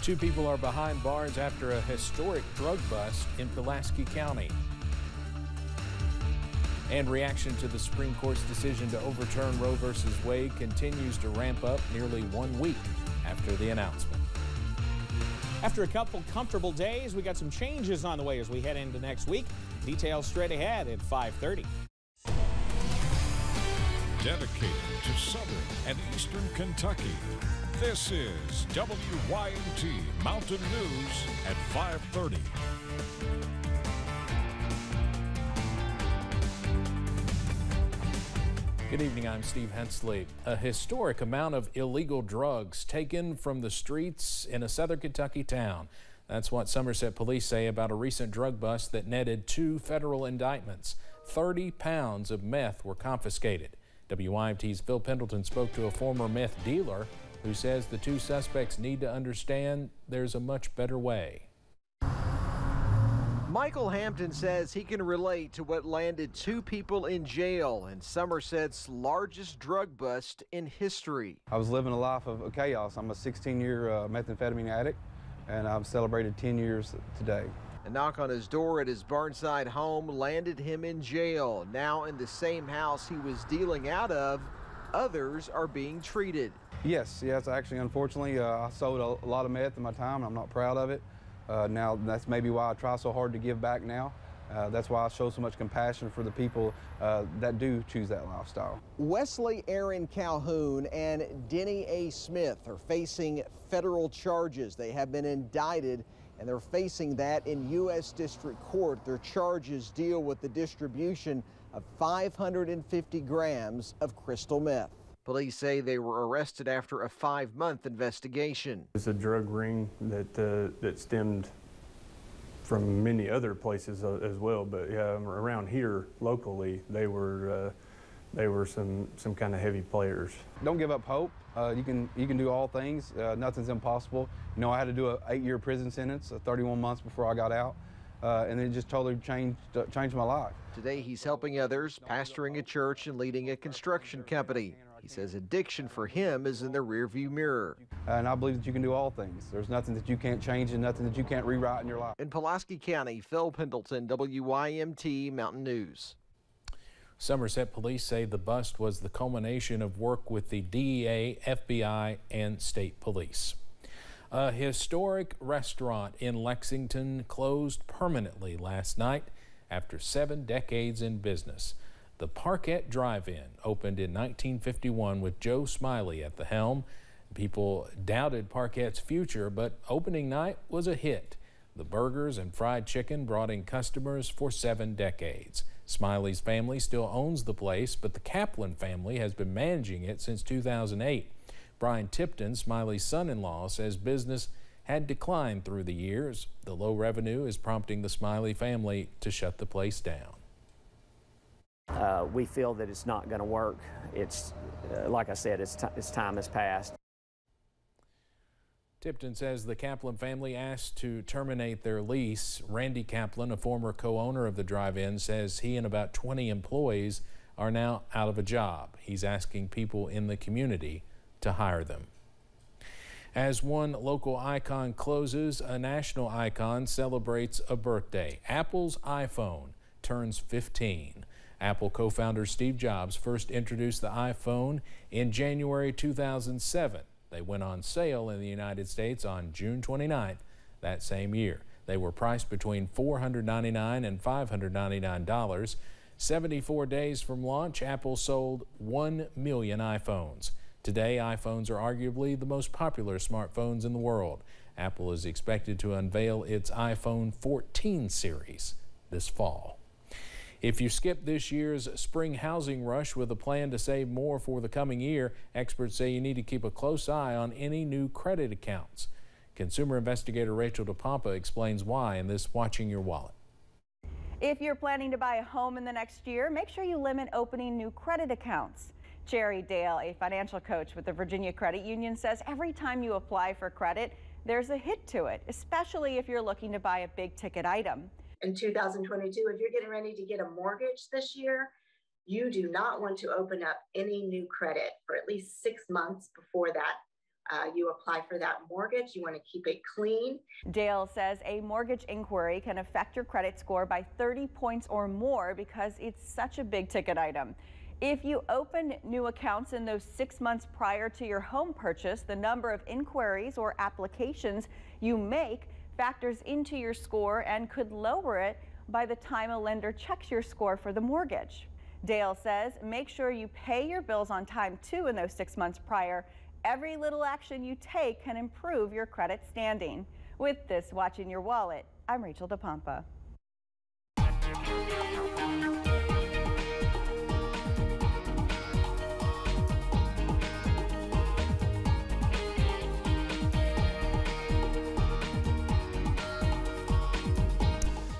Two people are behind bars after a historic drug bust in Pulaski County. And reaction to the Supreme Court's decision to overturn Roe v. Wade continues to ramp up nearly 1 week after the announcement. After a couple comfortable days, we got some changes on the way as we head into next week. Details straight ahead at 5:30. Dedicated to Southern and Eastern Kentucky, this is WYMT Mountain News at 5:30. Good evening, I'm Steve Hensley. A historic amount of illegal drugs taken from the streets in a southern Kentucky town. That's what Somerset police say about a recent drug bust that netted 2 federal indictments. 30 pounds of meth were confiscated. WYMT's Phil Pendleton spoke to a former meth dealer who says the 2 suspects need to understand there's a much better way. Michael Hampton says he can relate to what landed 2 people in jail in Somerset's largest drug bust in history. I was living a life of chaos. I'm a 16-year methamphetamine addict, and I've celebrated 10 years today. A knock on his door at his Burnside home landed him in jail. Now in the same house he was dealing out of, others are being treated. Yes, actually, unfortunately, I sold a lot of meth in my time, and I'm not proud of it. Now, that's maybe why I try so hard to give back now. That's why I show so much compassion for the people that do choose that lifestyle. Wesley Aaron Calhoun and Denny A. Smith are facing federal charges. They have been indicted, and they're facing that in U.S. District Court. Their charges deal with the distribution of 550 grams of crystal meth. Police say they were arrested after a 5-month investigation. It's a drug ring that stemmed from many other places as well, but yeah, around here locally, they were some kind of heavy players. Don't give up hope. You can do all things. Nothing's impossible. You know, I had to do an 8-year prison sentence, 31 months before I got out, and it just totally changed my life. Today, he's helping others, pastoring a church and leading a construction company. He says addiction for him is in the rearview mirror. And I believe that you can do all things. There's nothing that you can't change and nothing that you can't rewrite in your life. In Pulaski County, Phil Pendleton, WYMT Mountain News. Somerset police say the bust was the culmination of work with the DEA, FBI, and state police. A historic restaurant in Lexington closed permanently last night after 7 decades in business. The Parquette Drive-In opened in 1951 with Joe Smiley at the helm. People doubted Parquette's future, but opening night was a hit. The burgers and fried chicken brought in customers for 7 decades. Smiley's family still owns the place, but the Kaplan family has been managing it since 2008. Brian Tipton, Smiley's son-in-law, says business had declined through the years. The low revenue is prompting the Smiley family to shut the place down. We feel that it's not going to work. It's like I said, its time has passed. Tipton says the Kaplan family asked to terminate their lease. Randy Kaplan, a former co-owner of the drive-in, says he and about 20 employees are now out of a job. He's asking people in the community to hire them. As one local icon closes, a national icon celebrates a birthday. Apple's iPhone turns 15. Apple co-founder Steve Jobs first introduced the iPhone in January 2007. They went on sale in the United States on June 29th that same year. They were priced between $499 and $599. 74 days from launch, Apple sold 1 million iPhones. Today, iPhones are arguably the most popular smartphones in the world. Apple is expected to unveil its iPhone 14 series this fall. If you skip this year's spring housing rush with a plan to save more for the coming year, experts say you need to keep a close eye on any new credit accounts. Consumer investigator Rachel DePompa explains why in this Watching Your Wallet. If you're planning to buy a home in the next year, make sure you limit opening new credit accounts. Jerry Dale, a financial coach with the Virginia Credit Union, says every time you apply for credit, there's a hit to it, especially if you're looking to buy a big ticket item. In 2022, if you're getting ready to get a mortgage this year, you do not want to open up any new credit for at least 6 months before that you apply for that mortgage. You want to keep it clean. Dale says a mortgage inquiry can affect your credit score by 30 points or more because it's such a big ticket item. If you open new accounts in those 6 months prior to your home purchase, the number of inquiries or applications you make factors into your score and could lower it by the time a lender checks your score for the mortgage. Dale says make sure you pay your bills on time too in those 6 months prior. Every little action you take can improve your credit standing. With this Watching Your Wallet, I'm Rachel DePompa.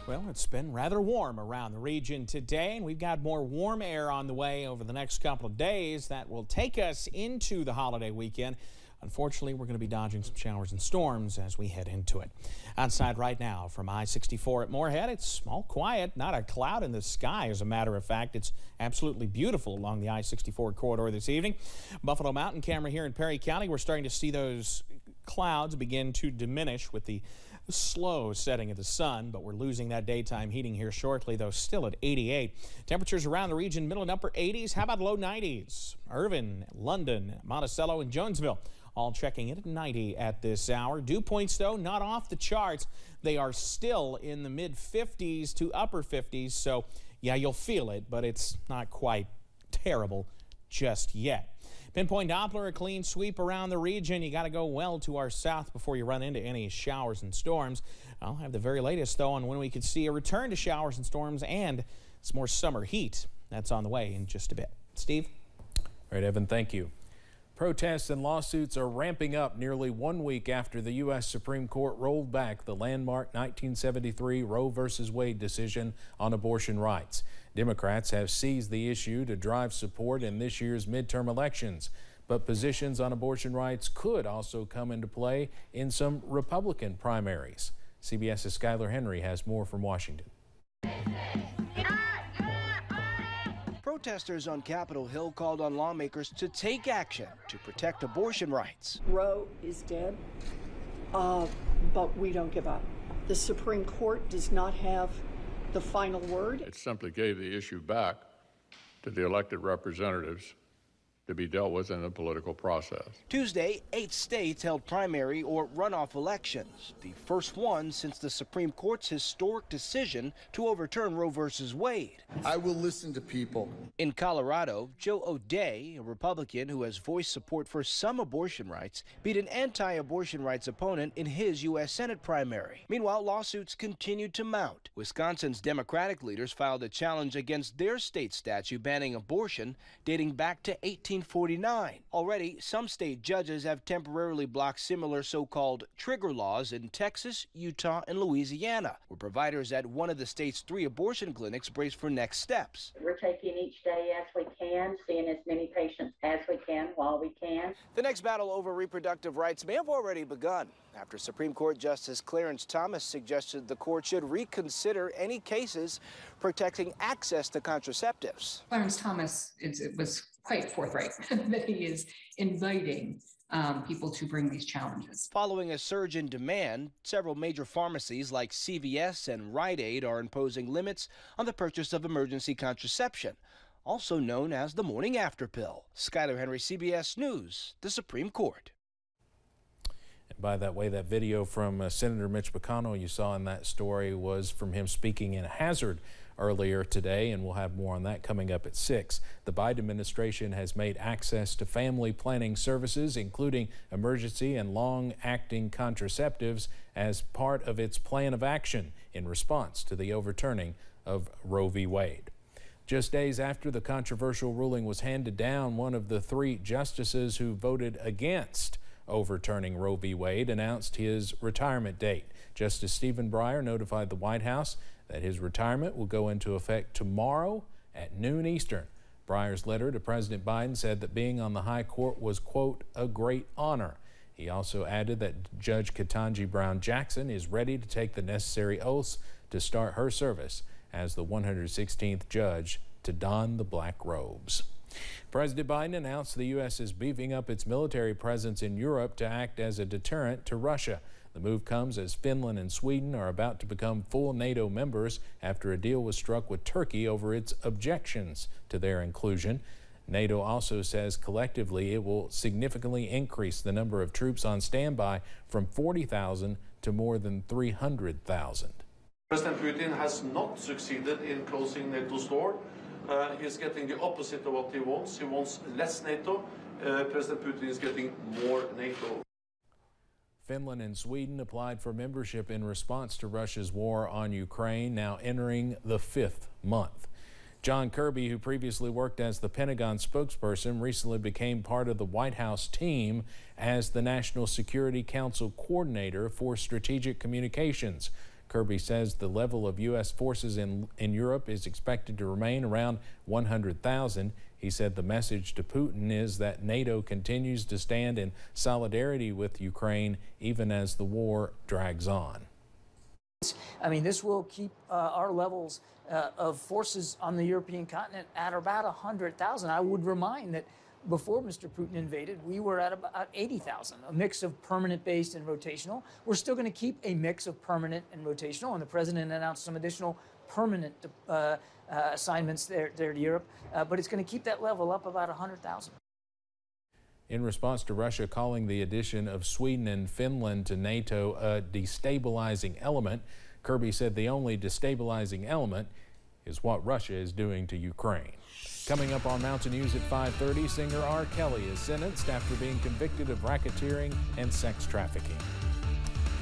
Well, it's been rather warm around the region today, and we've got more warm air on the way over the next couple of days that will take us into the holiday weekend. Unfortunately, we're going to be dodging some showers and storms as we head into it. Outside right now from I-64 at Moorhead, it's all quiet, not a cloud in the sky. As a matter of fact, it's absolutely beautiful along the I-64 corridor this evening. Buffalo Mountain camera here in Perry County, we're starting to see those clouds begin to diminish with the slow setting of the sun, but we're losing that daytime heating here shortly, though still at 88. Temperatures around the region, middle and upper 80s. How about low 90s? Irvin, London, Monticello, and Jonesville all checking in at 90 at this hour. Dew points, though, not off the charts. They are still in the mid 50s to upper 50s, so yeah, you'll feel it, but it's not quite terrible just yet. Pinpoint Doppler, a clean sweep around the region. You got to go well to our south before you run into any showers and storms. I'll have the very latest, though, on when we could see a return to showers and storms and some more summer heat. That's on the way in just a bit. Steve? All right, Evan, thank you. Protests and lawsuits are ramping up nearly 1 week after the U.S. Supreme Court rolled back the landmark 1973 Roe v. Wade decision on abortion rights. Democrats have seized the issue to drive support in this year's midterm elections, but positions on abortion rights could also come into play in some Republican primaries. CBS's Skylar Henry has more from Washington. Protesters on Capitol Hill called on lawmakers to take action to protect abortion rights. Roe is dead, but we don't give up. The Supreme Court does not have the final word. It simply gave the issue back to the elected representatives to be dealt with in the political process. Tuesday, 8 states held primary or runoff elections, the first one since the Supreme Court's historic decision to overturn Roe v. Wade. I will listen to people. In Colorado, Joe O'Dea, a Republican who has voiced support for some abortion rights, beat an anti-abortion rights opponent in his U.S. Senate primary. Meanwhile, lawsuits continued to mount. Wisconsin's Democratic leaders filed a challenge against their state statute banning abortion dating back to 1849. Already, some state judges have temporarily blocked similar so-called trigger laws in Texas, Utah, and Louisiana, where providers at one of the state's 3 abortion clinics brace for next steps. We're taking each day as we can, seeing as many patients as we can while we can. The next battle over reproductive rights may have already begun after Supreme Court Justice Clarence Thomas suggested the court should reconsider any cases protecting access to contraceptives. Clarence Thomas was quite forthright that he is inviting people to bring these challenges. Following a surge in demand, several major pharmacies like CVS and Rite Aid are imposing limits on the purchase of emergency contraception, also known as the morning after pill. Skylar Henry, CBS News, the Supreme Court. And by that way, that video from Senator Mitch McConnell you saw in that story was from him speaking in Hazard earlier today, and we'll have more on that coming up at 6. The Biden administration has made access to family planning services, including emergency and long-acting contraceptives, as part of its plan of action in response to the overturning of Roe v. Wade. Just days after the controversial ruling was handed down, one of the 3 justices who voted against overturning Roe v. Wade announced his retirement date. Justice Stephen Breyer notified the White House that his retirement will go into effect tomorrow at noon Eastern. Breyer's letter to President Biden said that being on the high court was, quote, a great honor. He also added that Judge Ketanji Brown Jackson is ready to take the necessary oaths to start her service as the 116th judge to don the black robes. President Biden announced the U.S. is beefing up its military presence in Europe to act as a deterrent to Russia. The move comes as Finland and Sweden are about to become full NATO members after a deal was struck with Turkey over its objections to their inclusion. NATO also says collectively it will significantly increase the number of troops on standby from 40,000 to more than 300,000. President Putin has not succeeded in closing NATO's door. He's getting the opposite of what he wants. He wants less NATO. President Putin is getting more NATO. Finland and Sweden applied for membership in response to Russia's war on Ukraine, now entering the 5th month. John Kirby, who previously worked as the Pentagon spokesperson, recently became part of the White House team as the National Security Council coordinator for strategic communications. Kirby says the level of U.S. forces in Europe is expected to remain around 100,000. He said the message to Putin is that NATO continues to stand in solidarity with Ukraine even as the war drags on. I mean, this will keep our levels of forces on the European continent at about 100,000. I would remind that before Mr. Putin invaded, we were at about 80,000, a mix of permanent-based and rotational. We're still going to keep a mix of permanent and rotational, and the president announced some additional permanent assignments there to Europe, but it's going to keep that level up about 100,000. In response to Russia calling the addition of Sweden and Finland to NATO a destabilizing element, Kirby said the only destabilizing element is what Russia is doing to Ukraine. Coming up on Mountain News at 5:30, singer R. Kelly is sentenced after being convicted of racketeering and sex trafficking.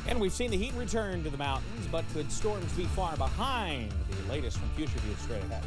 And we've seen the heat return to the mountains, but could storms be far behind? The latest from Future View straight ahead.